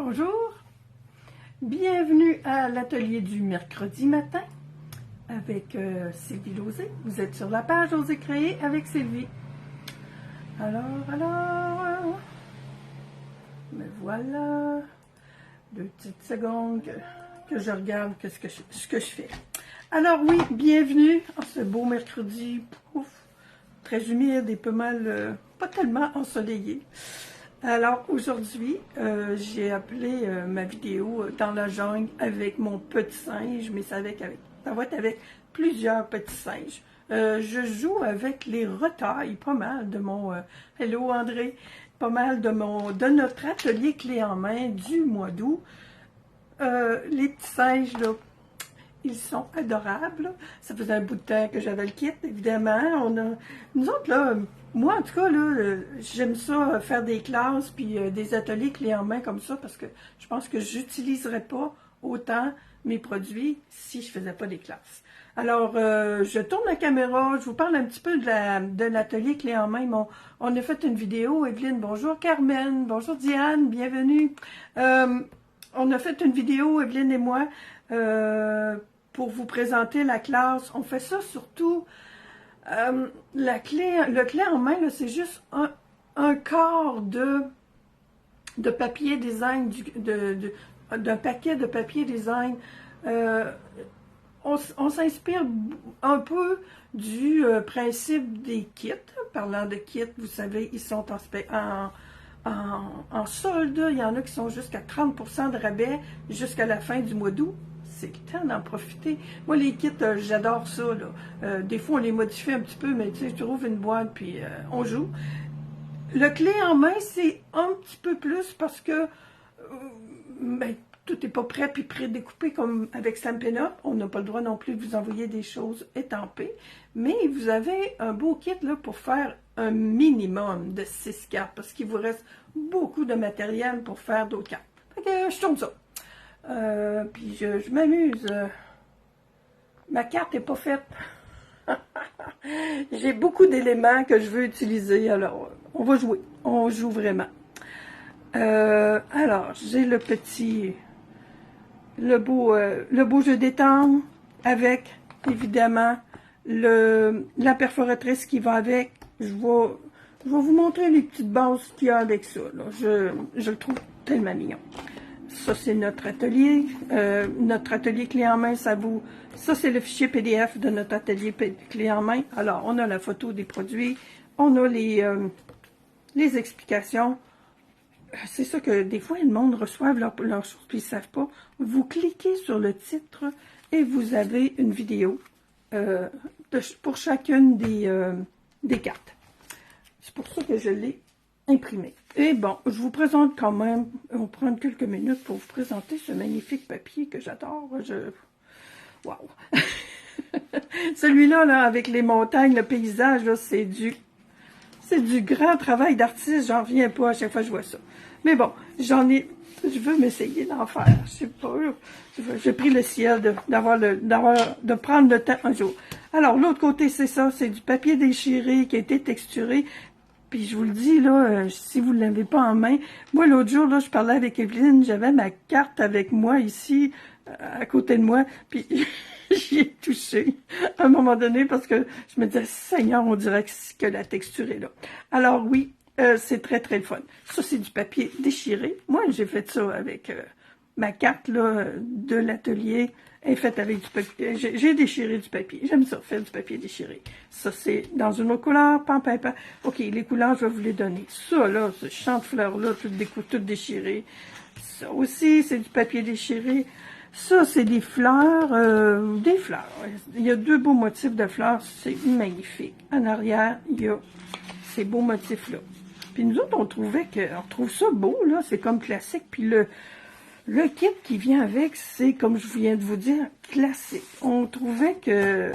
Bonjour, bienvenue à l'atelier du mercredi matin avec Sylvie Lauzé. Vous êtes sur la page Oser créer avec Sylvie. Alors, me voilà, 2 petites secondes que je regarde ce que je fais. Alors oui, bienvenue en ce beau mercredi, très humide et pas tellement ensoleillé. Alors aujourd'hui, j'ai appelé ma vidéo Dans la jungle avec mon petit singe, mais ça va être avec plusieurs petits singes. Je joue avec les retailles, pas mal de mon Hello André, pas mal de notre atelier clé en main du mois d'août. Les petits singes là, ils sont adorables. Ça faisait un bout de temps que j'avais le kit, évidemment. Nous autres, là, moi, en tout cas, là, j'aime ça, faire des classes puis des ateliers clés en main comme ça parce que je pense que j'utiliserais pas autant mes produits si je faisais pas des classes. Alors, je tourne la caméra, je vous parle un petit peu de l'atelier clé en main. On a fait une vidéo, Evelyne, bonjour Carmen, bonjour Diane, bienvenue. On a fait une vidéo, Evelyne et moi, pour vous présenter la classe. On fait ça surtout, le clé en main, c'est juste un quart de papier design, d'un paquet de papier design. On s'inspire un peu du principe des kits. Parlant de kits, vous savez, ils sont en solde. Il y en a qui sont jusqu'à 30% de rabais jusqu'à la fin du mois d'août. C'est le temps d'en profiter. Moi, les kits, j'adore ça, là. Des fois, on les modifie un petit peu, mais tu sais, je trouve une boîte, puis on joue. Le clé en main, c'est un petit peu plus parce que ben, tout n'est pas prêt puis prédécoupé comme avec Stampin' Up. On n'a pas le droit non plus de vous envoyer des choses étampées. Mais vous avez un beau kit là, pour faire un minimum de 6 cartes parce qu'il vous reste beaucoup de matériel pour faire d'autres cartes. Fait que je tourne ça. Puis je m'amuse. Ma carte n'est pas faite. J'ai beaucoup d'éléments que je veux utiliser. Alors, on va jouer. On joue vraiment. Alors, j'ai le beau jeu d'étang avec, évidemment, la perforatrice qui va avec. Je vais vous montrer les petites bases qu'il y a avec ça. Là. Je le trouve tellement mignon. Ça, c'est notre atelier. Notre atelier clé en main, ça c'est le fichier PDF de notre atelier clé en main. Alors, on a la photo des produits. On a les explications. C'est ça que des fois, le monde reçoit leurs choses puis ils ne savent pas. Vous cliquez sur le titre et vous avez une vidéo pour chacune des cartes. C'est pour ça que je l'ai imprimé. Et bon, je vous présente quand même, on prend quelques minutes pour vous présenter ce magnifique papier que j'adore. Wow! Celui-là, là, avec les montagnes, le paysage, là, c'est du grand travail d'artiste. J'en reviens pas à chaque fois que je vois ça. Mais bon, je veux m'essayer d'en faire. Je sais pas. J'ai pris le ciel de prendre le temps un jour. Alors, l'autre côté, c'est ça. C'est du papier déchiré qui a été texturé. Puis je vous le dis, là, si vous ne l'avez pas en main, moi, l'autre jour, là, je parlais avec Evelyne, j'avais ma carte avec moi ici, à côté de moi, puis j'y ai touché à un moment donné parce que je me disais, Seigneur, on dirait que la texture est là. Alors oui, c'est très, très le fun. Ça, c'est du papier déchiré. Moi, j'ai fait ça avec ma carte, là, de l'atelier. Elle est faite avec du papier. J'ai déchiré du papier. J'aime ça, faire du papier déchiré. Ça, c'est dans une autre couleur. Pampin. OK, les couleurs, je vais vous les donner. Ça, là, ce champ de fleurs-là, tout déchiré. Ça aussi, c'est du papier déchiré. Ça, c'est des fleurs. Il y a 2 beaux motifs de fleurs. C'est magnifique. En arrière, il y a ces beaux motifs-là. Puis nous autres, on trouve ça beau, là. C'est comme classique. Puis le kit qui vient avec, c'est, comme je viens de vous dire, classique. On trouvait que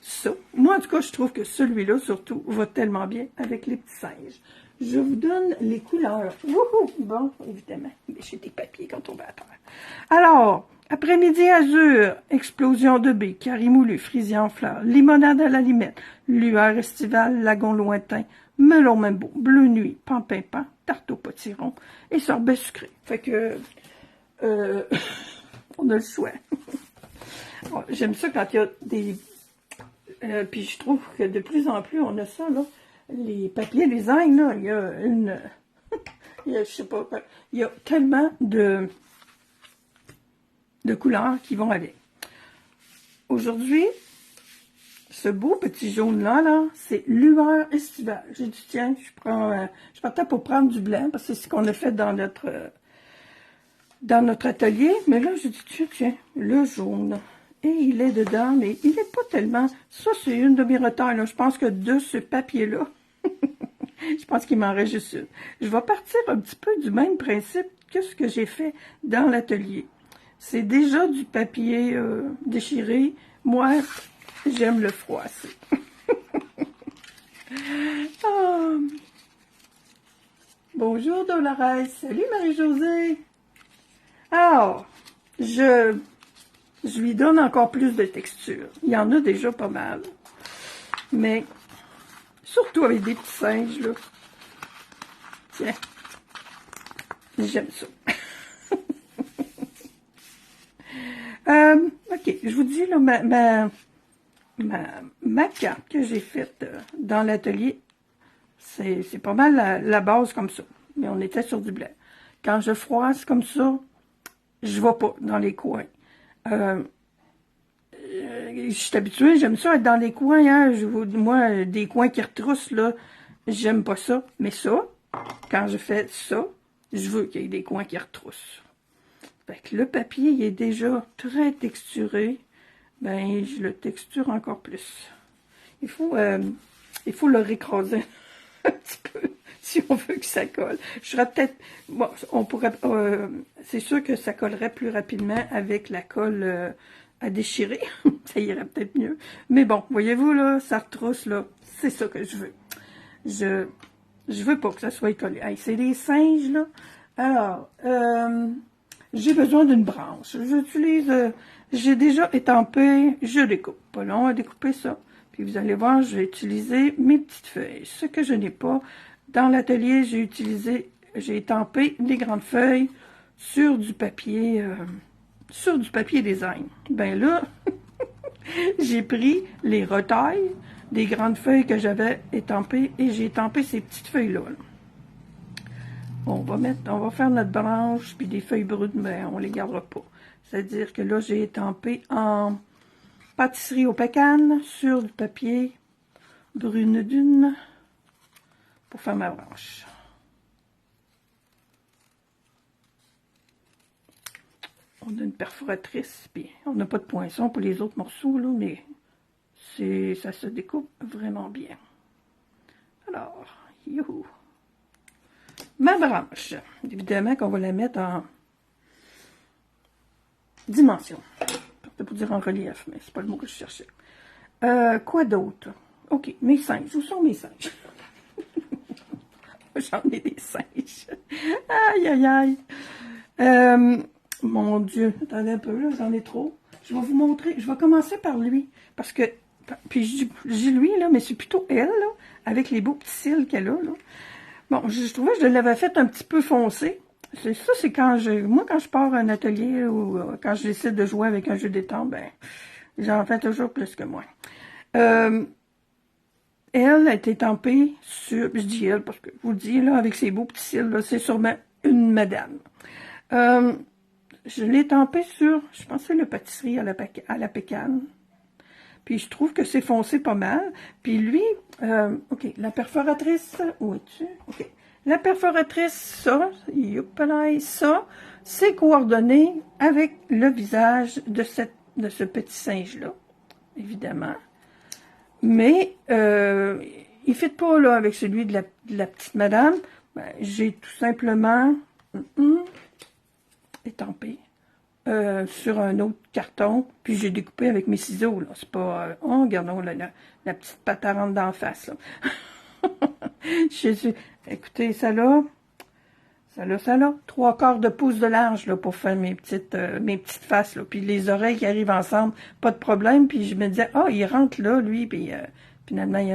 ça, moi en tout cas, je trouve que celui-là, surtout, va tellement bien avec les petits singes. Je vous donne les couleurs. Wouhou! Bon, évidemment, j'ai des papiers quand on va à terre. Alors, après-midi azur, explosion de baies, carré moulu, frisier en fleurs, limonade à la limette, lueur estivale, lagon lointain, melon mambo, bleu nuit, pampin, tarte au potiron et sorbet sucré. Fait que, on a le choix. J'aime ça quand il y a des... puis je trouve que de plus en plus, on a ça, là. Les papiers design, là, il y a une... je sais pas, il y a tellement de couleurs qui vont avec. Aujourd'hui, ce beau petit jaune-là, là, c'est lueur estivale. J'ai dit, tiens, je partais pour prendre du blanc, parce que c'est ce qu'on a fait dans notre atelier. Mais là, j'ai dit, tiens, le jaune. Et il est dedans, mais il n'est pas tellement... Ça, c'est une de mes retards, là. Je pense que de ce papier-là, je pense qu'il m'en reste juste une. Je vais partir un petit peu du même principe que ce que j'ai fait dans l'atelier. C'est déjà du papier déchiré. Moi, j'aime le froisser. Oh. Bonjour Dolores. Salut Marie-Josée. Alors, je lui donne encore plus de texture. Il y en a déjà pas mal. Mais, surtout avec des petits singes, là. Tiens. J'aime ça. OK, je vous dis, là, ma carte que j'ai faite dans l'atelier, c'est pas mal la base comme ça. Mais on était sur du blanc. Quand je froisse comme ça, je vais pas dans les coins. Je suis habituée, j'aime ça être dans les coins. Hein. Moi, des coins qui retroussent, là, j'aime pas ça. Mais ça, quand je fais ça, je veux qu'il y ait des coins qui retroussent. Fait que le papier, il est déjà très texturé. Ben, je le texture encore plus. Il faut le récraser un petit peu, si on veut que ça colle. Je serais peut-être... Bon, on pourrait... c'est sûr que ça collerait plus rapidement avec la colle à déchirer. Ça irait peut-être mieux. Mais bon, voyez-vous, là, ça retrousse, là. C'est ça que je veux. Je veux pas que ça soit collé. Hey, c'est des singes, là. Alors, j'ai besoin d'une branche. J'utilise... j'ai déjà étampé, je découpe. Pas long à découper ça. Puis vous allez voir, j'ai utilisé mes petites feuilles. Ce que je n'ai pas, dans l'atelier, j'ai étampé des grandes feuilles sur du papier design. Ben là, j'ai pris les retailles des grandes feuilles que j'avais étampées et j'ai étampé ces petites feuilles-là. On va faire notre branche, puis des feuilles brunes, mais on les gardera pas. C'est-à-dire que là, j'ai étampé en pâtisserie au pécan sur du papier brune dune pour faire ma branche. On a une perforatrice, puis on n'a pas de poinçon pour les autres morceaux, là, mais ça se découpe vraiment bien. Alors, youhou! Ma branche, évidemment qu'on va la mettre en dimension. C'est pour dire en relief, mais c'est pas le mot que je cherchais. Quoi d'autre? OK, mes singes. Où sont mes singes? J'en ai des singes. Aïe, aïe, aïe. Mon Dieu, attendez un peu, là, j'en ai trop. Je vais vous montrer. Je vais commencer par lui. Parce que, puis je dis lui, là, mais c'est plutôt elle, là, avec les beaux petits cils qu'elle a, là. Bon, je trouvais que je l'avais fait un petit peu foncé. Ça, c'est moi, quand je pars à un atelier ou quand je décide de jouer avec un jeu d'étampe, ben, j'en fais toujours plus que moi. Elle a été étampée sur, je dis elle parce que je vous le dis, là, avec ses beaux petits cils, là, c'est sûrement une madame. Je l'ai étampée sur, je pensais, la pâtisserie à la pécane. Puis je trouve que c'est foncé pas mal. Puis lui, OK, la perforatrice, où es-tu? OK. La perforatrice, ça, c'est coordonné avec le visage de ce petit singe-là, évidemment. Mais, il ne fit pas, là, avec celui de la petite madame. Ben, j'ai tout simplement étampé sur un autre carton, puis j'ai découpé avec mes ciseaux, là. C'est pas... regardons la petite patarante d'en face, là. Écoutez, ça là, 3/4 de pouce de large, là, pour faire mes petites faces, là. Puis les oreilles qui arrivent ensemble, pas de problème. Puis je me disais, il rentre là, lui, puis Finalement, il y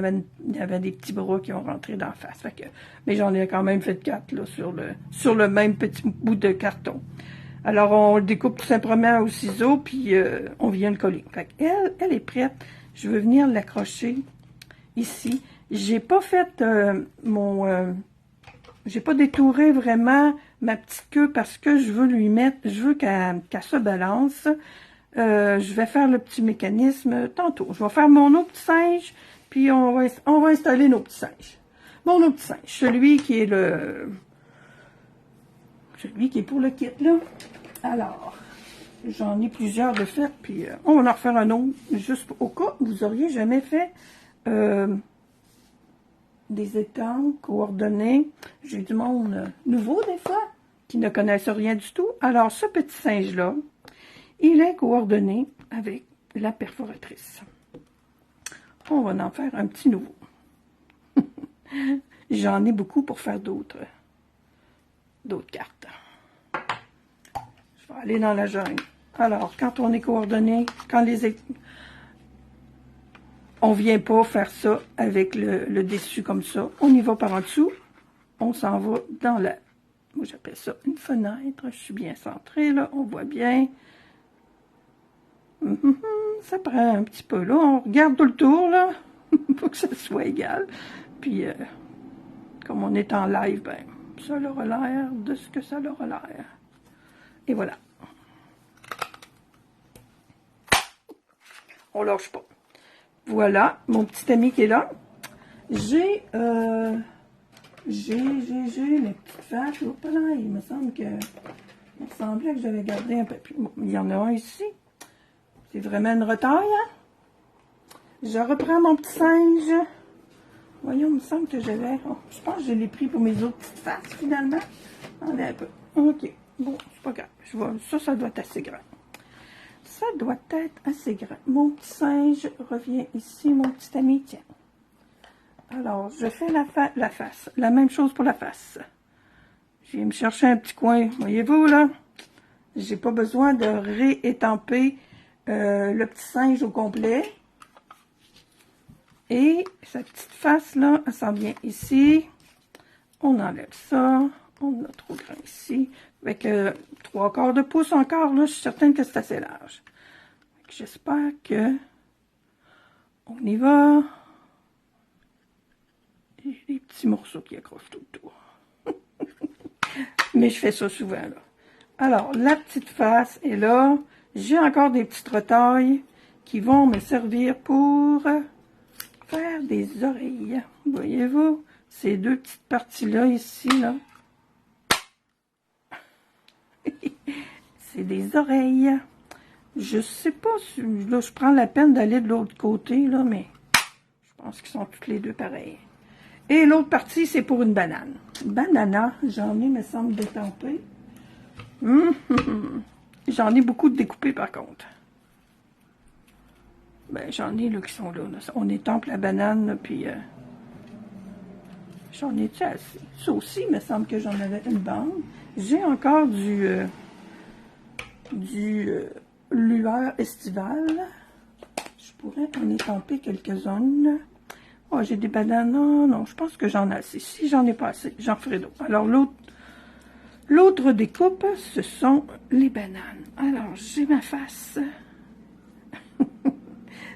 avait des petits bras qui ont rentré dans la face. Fait que, mais j'en ai quand même fait 4 là, sur le même petit bout de carton. Alors, on le découpe tout simplement au ciseau, puis on vient le coller. Fait qu'elle, elle est prête. Je veux venir l'accrocher ici. J'ai pas fait j'ai pas détouré vraiment ma petite queue parce que je veux lui mettre, je veux qu'elle se balance. Je vais faire le petit mécanisme tantôt. Je vais faire mon autre petit singe, puis on va installer nos petits singes. Mon autre petit singe, celui qui est pour le kit, là. Alors, j'en ai plusieurs de fait, puis on va en refaire un autre, juste au cas où vous auriez jamais fait des étangs coordonnés. J'ai du monde nouveau, des fois, qui ne connaissent rien du tout. Alors, ce petit singe-là, il est coordonné avec la perforatrice. On va en faire un petit nouveau. J'en ai beaucoup pour faire d'autres cartes. Je vais aller dans la jungle. Alors, quand on est coordonné, on vient pas faire ça avec le dessus comme ça. On y va par en dessous. On s'en va dans la... Moi, j'appelle ça une fenêtre. Je suis bien centrée, là. On voit bien. Ça prend un petit peu, là. On regarde tout le tour, là. Pour que ça soit égal. Puis, comme on est en live, ben, ça aura l'air de ce que ça aura l'air. Et voilà. On lâche pas. Voilà, mon petit ami qui est là. J'ai mes petites faces. Oh, pas là, il me semblait que j'avais gardé un peu plus. Bon, il y en a un ici. C'est vraiment une retaille, hein? Je reprends mon petit singe. Voyons, il me semble que j'avais... Oh, je pense que je l'ai pris pour mes autres petites faces, finalement. Attendez un peu. OK. Bon, c'est pas grave. Ça doit être assez grand. Ça doit être assez grand. Mon petit singe revient ici, mon petit ami, tiens. Alors, je fais la face. La même chose pour la face. Je vais me chercher un petit coin. Voyez-vous, là? J'ai pas besoin de réétamper le petit singe au complet. Et sa petite face, là, elle s'en vient ici. On enlève ça. On a trop grand ici. Avec 3/4 de pouce encore, là, je suis certaine que c'est assez large. J'espère que on y va. J'ai des petits morceaux qui accrochent tout le tour. Mais je fais ça souvent, là. Alors, la petite face est là. J'ai encore des petites retailles qui vont me servir pour faire des oreilles. Voyez-vous, ces deux petites parties-là, ici, là. C'est des oreilles. Je sais pas si là, je prends la peine d'aller de l'autre côté, là, mais je pense qu'ils sont toutes les deux pareilles. Et l'autre partie, c'est pour une banane. Banana, j'en ai, me semble, détampé. J'en ai beaucoup de découpés, par contre. Ben, j'en ai, là, qui sont là. On étampe la banane, là, puis... j'en ai-tu assez? Ça aussi, il me semble que j'en avais une bande. J'ai encore du lueur estival. Je pourrais en étamper quelques-unes. Oh, j'ai des bananes. Non, non, je pense que j'en ai assez. Si j'en ai pas assez, j'en ferai d'autres. Alors, l'autre découpe, ce sont les bananes. Alors, j'ai ma face.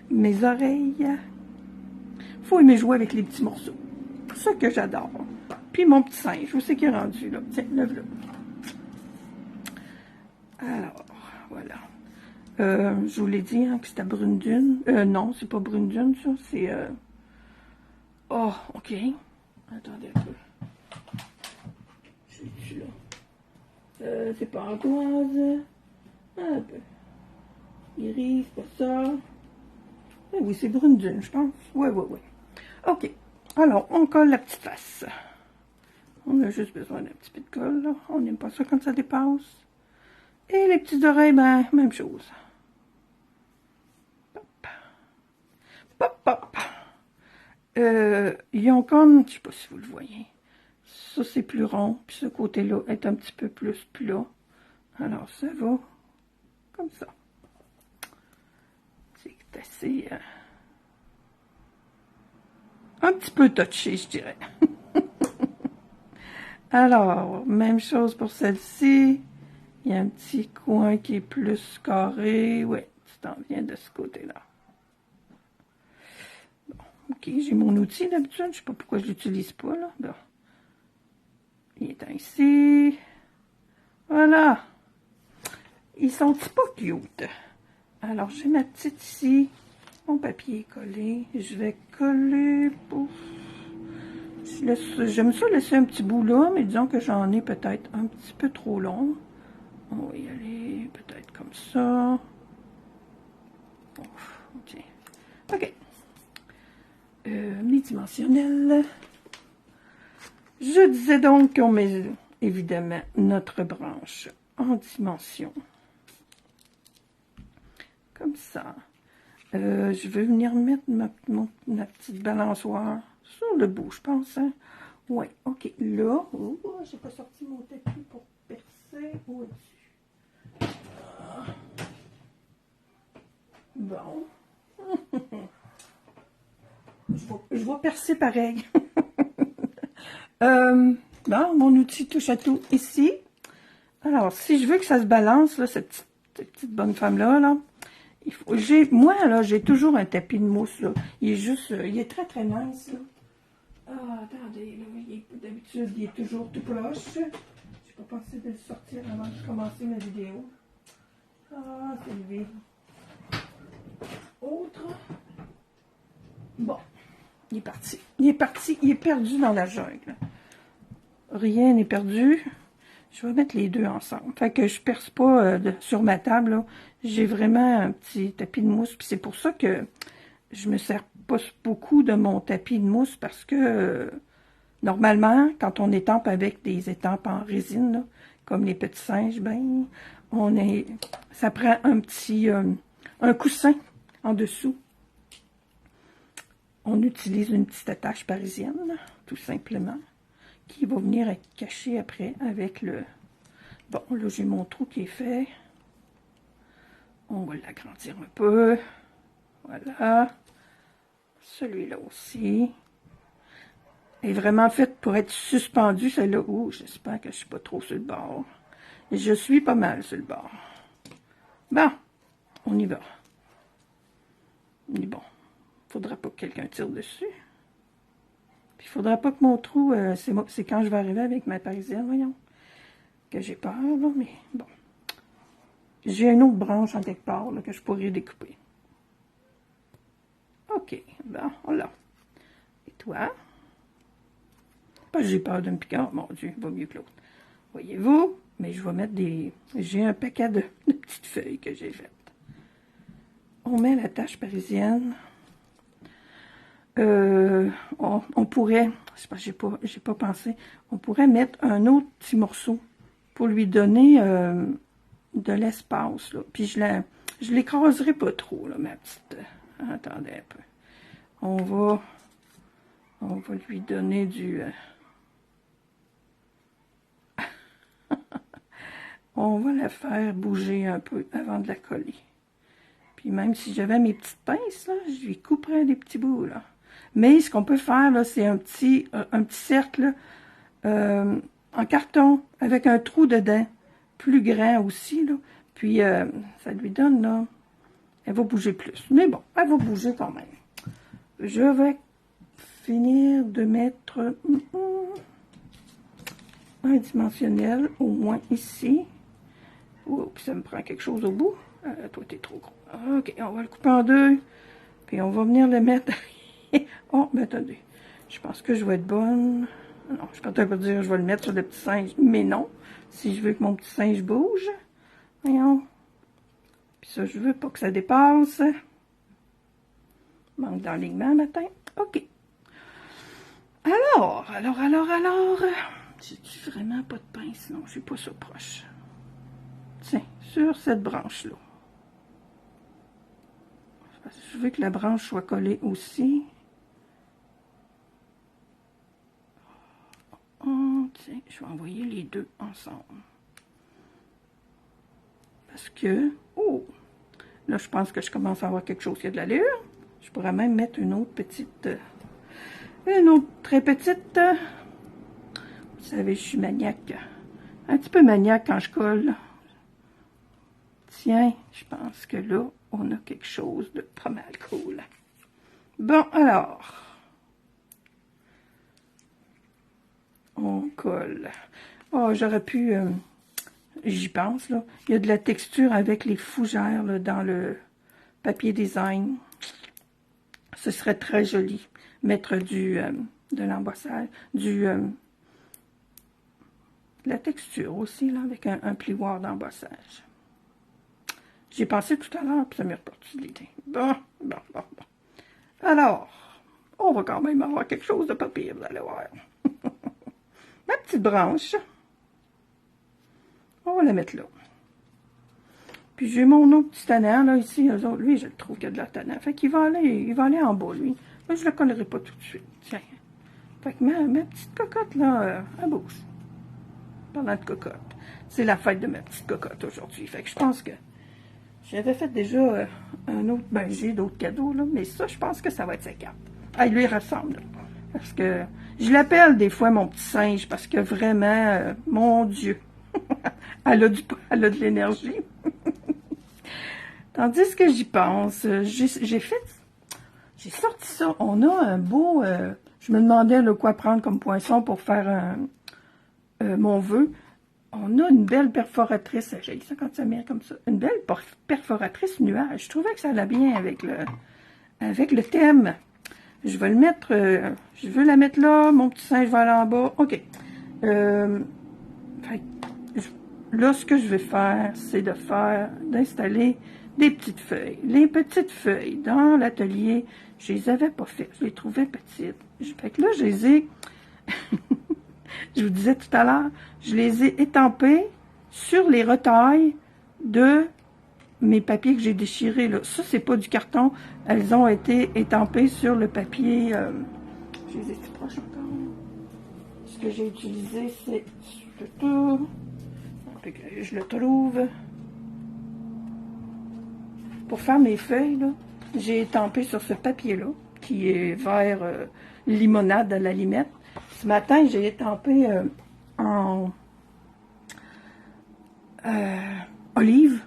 Mes oreilles. Faut aimer jouer avec les petits morceaux. C'est ça que j'adore. Puis mon petit singe, où c'est qu'il est rendu, là? Tiens, lève-le. Alors, voilà. Je vous l'ai dit, hein, que c'était Brune Dune. Non, c'est pas Brune Dune, ça. C'est... Oh, OK. Attendez un peu. Je suis là. C'est pas ardoise. Un peu. Iris, c'est pas ça. Eh oui, c'est Brune Dune, je pense. Ouais. OK. Alors, on colle la petite face. On a juste besoin d'un petit peu de colle, là. On n'aime pas ça quand ça dépasse. Et les petites oreilles, ben, même chose. Pop. Pop, pop. Ils ont comme, je sais pas si vous le voyez, ça c'est plus rond, puis ce côté-là est un petit peu plus plat. Alors ça va comme ça. C'est assez... un petit peu touché, je dirais. Alors, même chose pour celle-ci. Il y a un petit coin qui est plus carré. Oui, tu t'en viens de ce côté-là. Bon, ok, j'ai mon outil d'habitude. Je ne sais pas pourquoi je ne l'utilise pas, là. Bon. Il est ici. Voilà. Ils sont-ils pas cute? Alors, j'ai ma petite ici. Mon papier est collé. Je vais coller pour... J'aime ça laisser un petit bout là, mais disons que j'en ai peut-être un petit peu trop long. On va y aller peut-être comme ça. Ok. Ok. Mi-dimensionnel. Je disais donc qu'on met évidemment notre branche en dimension. Comme ça. Je vais venir mettre ma petite balançoire sur le bout, je pense. Hein? Oui, ok. Là, oh, j'ai pas sorti mon tapis pour percer au-dessus. Bon. je vais percer pareil. Bon, mon outil touche à tout ici. Alors, si je veux que ça se balance, là, cette petite bonne femme-là, là, moi, là, j'ai toujours un tapis de mousse, là. Il est juste, il est très, très nice, là. Ah, attendez, là, d'habitude, il est toujours tout proche. Je n'ai pas pensé de le sortir avant de commencer ma vidéo. Ah, c'est lui. Autre. Bon, il est parti. Il est parti, il est perdu dans la jungle. Rien n'est perdu. Je vais mettre les deux ensemble. Fait que je perce pas sur ma table. J'ai vraiment un petit tapis de mousse. Puis c'est pour ça que je me sers pas beaucoup de mon tapis de mousse parce que normalement, quand on étampe avec des étampes en résine, là, comme les petits singes, ben, ça prend un petit un coussin en dessous. On utilise une petite attache parisienne, tout simplement, qui va venir être cachée après avec le... Bon, là, j'ai mon trou qui est fait. On va l'agrandir un peu. Voilà. Celui-là aussi est vraiment fait pour être suspendu. Celle-là, oh, j'espère que je ne suis pas trop sur le bord. Et je suis pas mal sur le bord. Bon, on y va. Mais bon, il ne faudra pas que quelqu'un tire dessus. Puis il ne faudra pas que mon trou, c'est quand je vais arriver avec ma parisienne, voyons. Que j'ai peur, là, mais bon. J'ai une autre branche en quelque part là, que je pourrais découper. OK, bon, voilà. Et toi? Pas j'ai peur de me piquer. Oh, mon Dieu, il va mieux que l'autre. Voyez-vous? Mais je vais mettre des... J'ai un paquet de petites feuilles que j'ai faites. On met la tache parisienne. On pourrait... C'est parce que j'ai pas pensé. On pourrait mettre un autre petit morceau pour lui donner de l'espace. Puis je l'écraserai pas trop, là, ma petite... attendez un peu. On va lui donner du... on va la faire bouger un peu avant de la coller. Puis même si j'avais mes petites pinces, là, je lui couperais des petits bouts, là. Mais ce qu'on peut faire, là, c'est un petit cercle en carton avec un trou dedans, plus grand aussi, là. Puis ça lui donne, là, elle va bouger plus. Mais bon, elle va bouger quand même. Je vais finir de mettre un dimensionnel, au moins ici. Oups, ça me prend quelque chose au bout. Toi, t'es trop gros. OK, on va le couper en deux. Puis on va venir le mettre... oh, mais attendez. Je pense que je vais être bonne. Non, je suis pas en train de dire je vais le mettre sur le petit singe. Mais non. Si je veux que mon petit singe bouge. Voyons. Puis ça, je veux pas que ça dépasse. Manque d'enlignement matin. OK. Alors. J'ai vraiment pas de pince. Non, je suis pas ça proche. Tiens, sur cette branche-là. Je veux que la branche soit collée aussi. Oh, tiens, je vais envoyer les deux ensemble. Parce que, oh, là, je pense que je commence à avoir quelque chose qui a de l'allure. Je pourrais même mettre une autre petite Une autre très petite. Vous savez, je suis maniaque. Un petit peu maniaque quand je colle. Tiens, je pense que là, on a quelque chose de pas mal cool. Bon, alors. On colle. Oh, j'aurais pu... j'y pense, là. Il y a de la texture avec les fougères, là, dans le papier design. Ce serait très joli. Mettre de l'embossage, la texture aussi, là, avec un plioir d'embossage. J'y ai pensé tout à l'heure, puis ça m'est reparti de l'idée. Bon. Alors, on va quand même avoir quelque chose de pas pire, vous allez voir. Ma petite branche. On va la mettre là. Puis j'ai mon autre petit tannant, là, ici. Lui, je le trouve qu'il y a de la tannant. Fait qu'il va aller en bas, lui. Mais je le collerai pas tout de suite. Tiens. Fait que ma petite cocotte, là, elle bouge. Parlant de cocotte. C'est la fête de ma petite cocotte aujourd'hui. Fait que je pense que j'avais fait déjà un autre... Ben, j'ai d'autres cadeaux, là. Mais ça, je pense que ça va être sa carte. Ah, il lui ressemble, là. Parce que je l'appelle des fois mon petit singe. Parce que vraiment, mon Dieu. elle a de l'énergie. Tandis que j'y pense, j'ai sorti ça. On a un beau... je me demandais là, quoi prendre comme poinçon pour faire mon vœu. On a une belle perforatrice. J'ai dit ça quand ça vient comme ça. Une belle perforatrice nuage. Je trouvais que ça allait bien avec le thème. Je vais le mettre... je veux la mettre là. Mon petit singe va aller en bas. OK. Là, ce que je vais faire, c'est d'installer des petites feuilles. Les petites feuilles, dans l'atelier, je les avais pas faites. Je les trouvais petites. Fait que là, je les ai, je vous disais tout à l'heure, je les ai étampées sur les retailles de mes papiers que j'ai déchirés. Là. Ça, c'est pas du carton. Elles ont été étampées sur le papier. Je les ai tout proches encore. Ce que j'ai utilisé, c'est le tout. Je le trouve. Pour faire mes feuilles, là, j'ai étampé sur ce papier-là, qui est vert limonade à la limette. Ce matin, j'ai étampé en olive,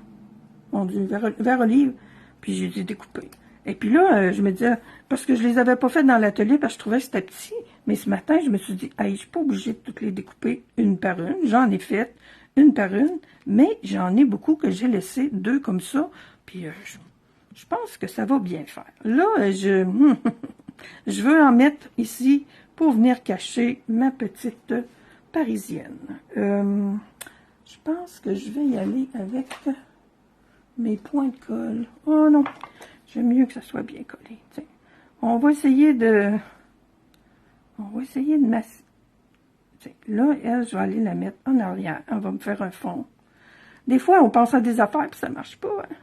mon Dieu, vert olive, puis j'ai dû découper. Et puis là, je me disais, parce que je les avais pas faites dans l'atelier, parce que je trouvais que c'était petit, mais ce matin, je me suis dit, hey, je suis pas obligée de toutes les découper une par une. J'en ai fait une par une, mais j'en ai beaucoup que j'ai laissé 2 comme ça, puis je pense que ça va bien faire. Là, je veux en mettre ici pour venir cacher ma petite parisienne. Je pense que je vais y aller avec mes points de colle. Oh non, j'aime mieux que ça soit bien collé. Tiens. On va essayer de masser. Là, elle, je vais aller la mettre en arrière. Elle va me faire un fond. Des fois, on pense à des affaires puis ça marche pas. Hein.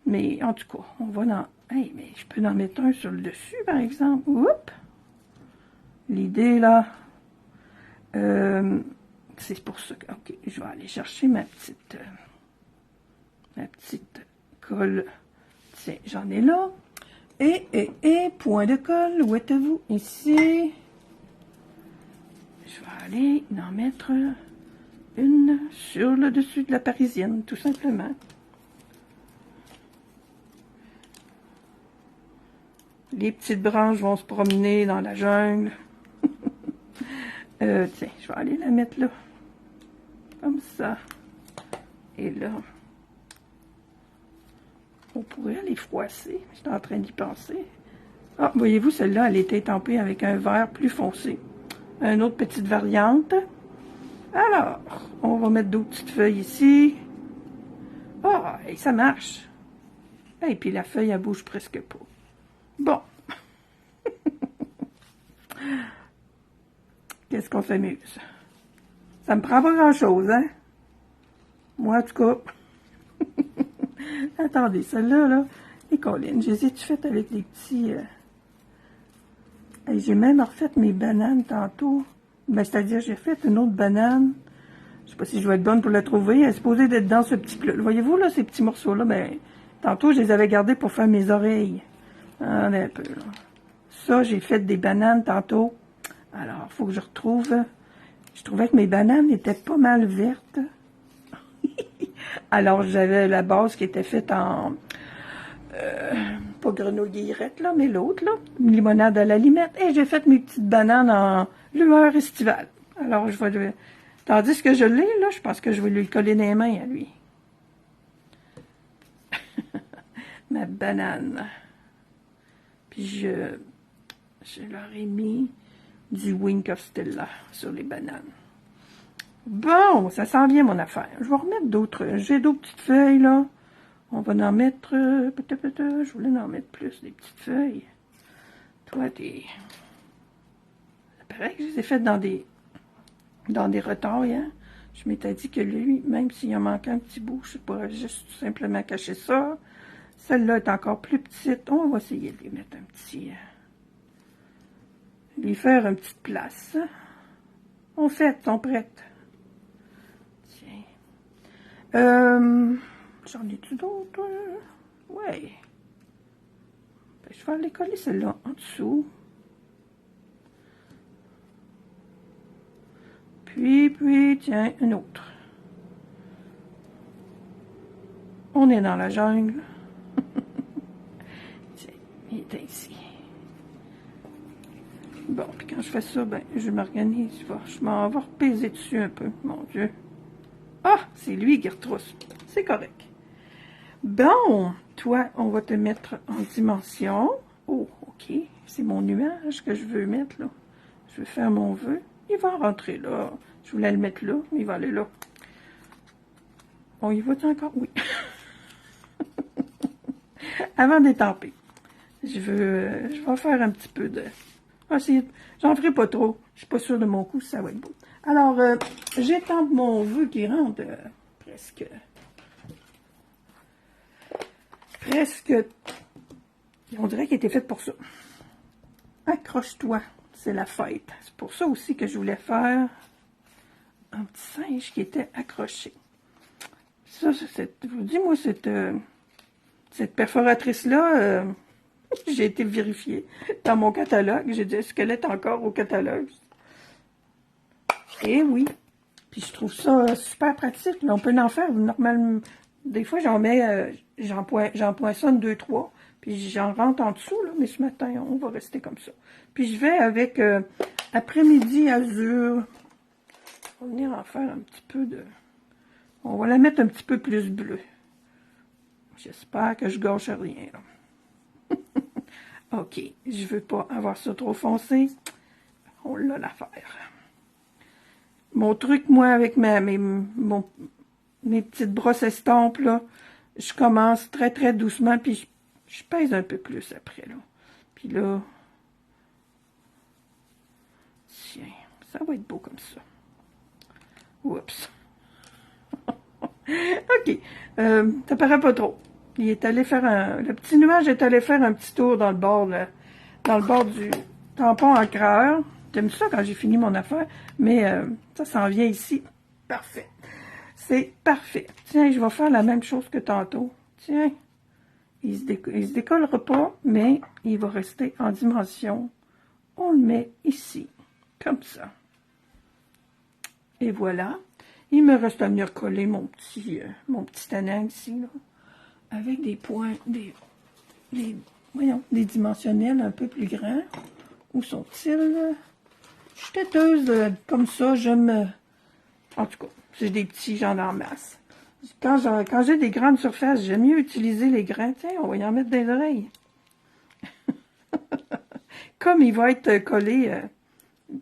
Mais en tout cas, on va dans... Hey, mais je peux en mettre un sur le dessus, par exemple. Oups! L'idée, là... c'est pour ça que... OK, je vais aller chercher ma petite colle. Tiens, j'en ai là. Et, point de colle, où êtes-vous? Ici. Je vais aller en mettre une sur le dessus de la parisienne, tout simplement. Les petites branches vont se promener dans la jungle. Tiens, je vais aller la mettre là. Comme ça. Et là, on pourrait les froisser. J'étais en train d'y penser. Ah, voyez-vous, celle-là, elle était étampée avec un vert plus foncé. Une autre petite variante. Alors, on va mettre d'autres petites feuilles ici. Ah, et ça marche. Et puis la feuille, elle bouge presque pas. Bon. Qu'est-ce qu'on s'amuse? Ça me prend pas grand-chose, hein? Moi, en tout cas. Attendez, celle-là, là, les collines, je les ai-tu faites avec des petits... J'ai même refait mes bananes tantôt. Ben, c'est-à-dire, j'ai fait une autre banane. Je sais pas si je vais être bonne pour la trouver. Elle est supposée d'être dans ce petit plat. Voyez-vous, là, ces petits morceaux-là, ben, tantôt, je les avais gardés pour faire mes oreilles. Attendez un peu, là. ça, j'ai fait des bananes tantôt. Alors, il faut que je retrouve. Je trouvais que mes bananes étaient pas mal vertes. Alors, j'avais la base qui était faite en... pas grenouille guillerette, là, mais l'autre, là. Une limonade à la limette. Et j'ai fait mes petites bananes en lueur estivale. Alors, je vais... Tandis que je l'ai, là, je pense que je vais lui coller dans les mains à lui. Ma banane. Puis je leur ai mis du Wink of Stella sur les bananes. Bon, ça s'en vient mon affaire. Je vais remettre d'autres. J'ai d'autres petites feuilles, là. On va en mettre... peut-être, je voulais en mettre plus, des petites feuilles. Toi, t'es... C'est pareil que je les ai faites dans des retailles, hein. Je m'étais dit que lui, même s'il en manquait un petit bout, je pourrais juste tout simplement cacher ça. Celle-là est encore plus petite. On va essayer de lui mettre un petit... lui faire une petite place. On fait, sont prêtes. Tiens. J'en ai-tu d'autres? Ouais. Ben, je vais aller coller celle-là en dessous. Puis, tiens, une autre. On est dans la jungle. Tiens, il est ici. Bon, puis quand je fais ça, ben, je m'organise. Je m'en vais repaiser dessus un peu, mon Dieu. Ah, c'est lui qui retrousse. C'est correct. Bon, toi, on va te mettre en dimension. Oh, OK. C'est mon nuage que je veux mettre, là. Je veux faire mon vœu. Il va rentrer là. Je voulais le mettre là, mais il va aller là. On y va encore? Oui. Avant d'étamper, je vais faire un petit peu de... J'en ferai pas trop. Je suis pas sûre de mon coup si ça va être beau. Alors, j'étampe mon vœu qui rentre presque... On dirait qu'il était fait pour ça. Accroche-toi, c'est la fête. C'est pour ça aussi que je voulais faire un petit singe qui était accroché. Ça, je vous dis, moi, cette perforatrice-là, j'ai été vérifiée dans mon catalogue. J'ai dit, est-ce qu'elle est encore au catalogue? Et oui. Puis je trouve ça super pratique. Là, on peut en faire normalement. Des fois, j'en poinçonne 2-3. Puis j'en rentre en dessous, là, mais ce matin, on va rester comme ça. Puis je vais avec après-midi azur. On va venir en faire un petit peu de... On va la mettre un petit peu plus bleue. J'espère que je gâche rien, là. OK, je veux pas avoir ça trop foncé. On l'a l'affaire. Mon truc, moi, avec mes petites brosses estampes, là, je commence très, très doucement, puis je pèse un peu plus après, là. Puis là, tiens, ça va être beau comme ça. Oups. OK, ça paraît pas trop. Il est allé faire le petit nuage est allé faire un petit tour dans le bord du tampon encreur. J'aime ça quand j'ai fini mon affaire, mais ça s'en vient ici. Parfait. C'est parfait. Tiens, je vais faire la même chose que tantôt. Tiens, il se décollera pas, mais il va rester en dimension. On le met ici, comme ça. Et voilà. Il me reste à venir coller mon petit anneau ici, là, avec des points, voyons, des dimensionnels un peu plus grands. Où sont-ils? Je suis têteuse comme ça, j'aime... En tout cas, j'ai des petits, j'en ai en masse. Quand j'ai des grandes surfaces, j'aime mieux utiliser les grains. Tiens, on va y en mettre des oreilles. Comme il va être collé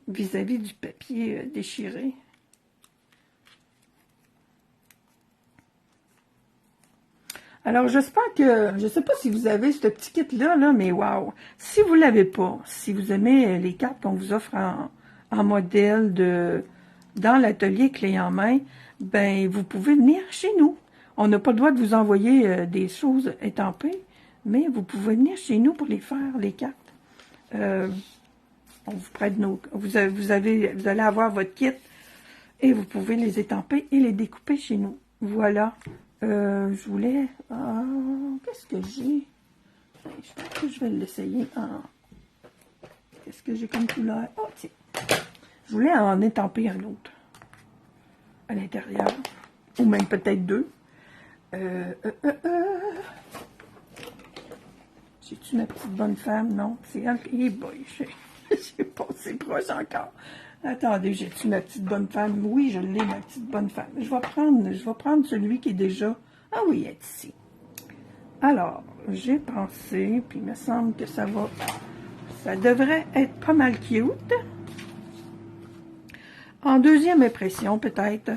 vis-à-vis du papier déchiré. Alors, j'espère que... Je ne sais pas si vous avez ce petit kit-là, là, mais wow! Si vous ne l'avez pas, si vous aimez les cartes qu'on vous offre en modèle dans l'atelier clé en main, ben vous pouvez venir chez nous. On n'a pas le droit de vous envoyer des choses étampées, mais vous pouvez venir chez nous pour les faire, les cartes. On vous prête vous allez avoir votre kit et vous pouvez les étamper et les découper chez nous. Voilà. Je voulais... qu'est-ce que j'ai? Je pense que je vais l'essayer en... Qu'est-ce que j'ai comme couleur? Oh, tiens. Je voulais en étamper un autre. À l'intérieur. Ou même peut-être deux. J'ai-tu ma petite bonne femme? Non, c'est elle. Eh boy, j'ai passé proche encore. Attendez, j'ai-tu ma petite bonne femme? Oui, je l'ai, ma petite bonne femme. Je vais prendre celui qui est déjà... Ah oui, elle est ici. Alors, j'ai pensé, puis il me semble que ça devrait être pas mal cute. En deuxième impression, peut-être,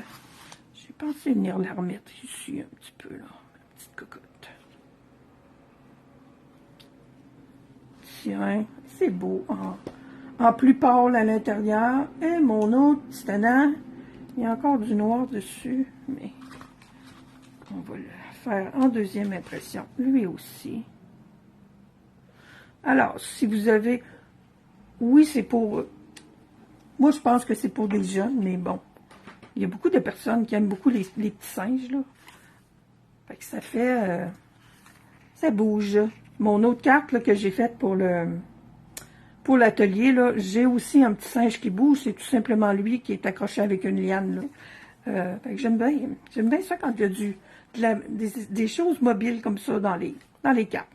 j'ai pensé venir la remettre ici un petit peu, là. Une petite cocotte. Tiens, c'est beau, en plus pâle à l'intérieur. Et mon autre petit anneau, il y a encore du noir dessus, mais on va le faire en deuxième impression, lui aussi. Alors, si vous avez... Oui, c'est pour... Moi, je pense que c'est pour des jeunes, mais bon. Il y a beaucoup de personnes qui aiment beaucoup les petits singes, là. Fait que ça fait... ça bouge. Mon autre carte là, que j'ai faite pour l'atelier, là, j'ai aussi un petit singe qui bouge. C'est tout simplement lui qui est accroché avec une liane, là. Fait que j'aime bien ça quand il y a des choses mobiles comme ça dans les cartes.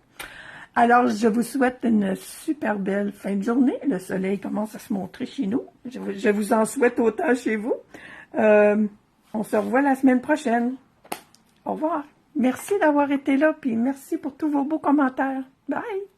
Alors, je vous souhaite une super belle fin de journée. Le soleil commence à se montrer chez nous. Je vous en souhaite autant chez vous. On se revoit la semaine prochaine. Au revoir. Merci d'avoir été là, puis merci pour tous vos beaux commentaires. Bye!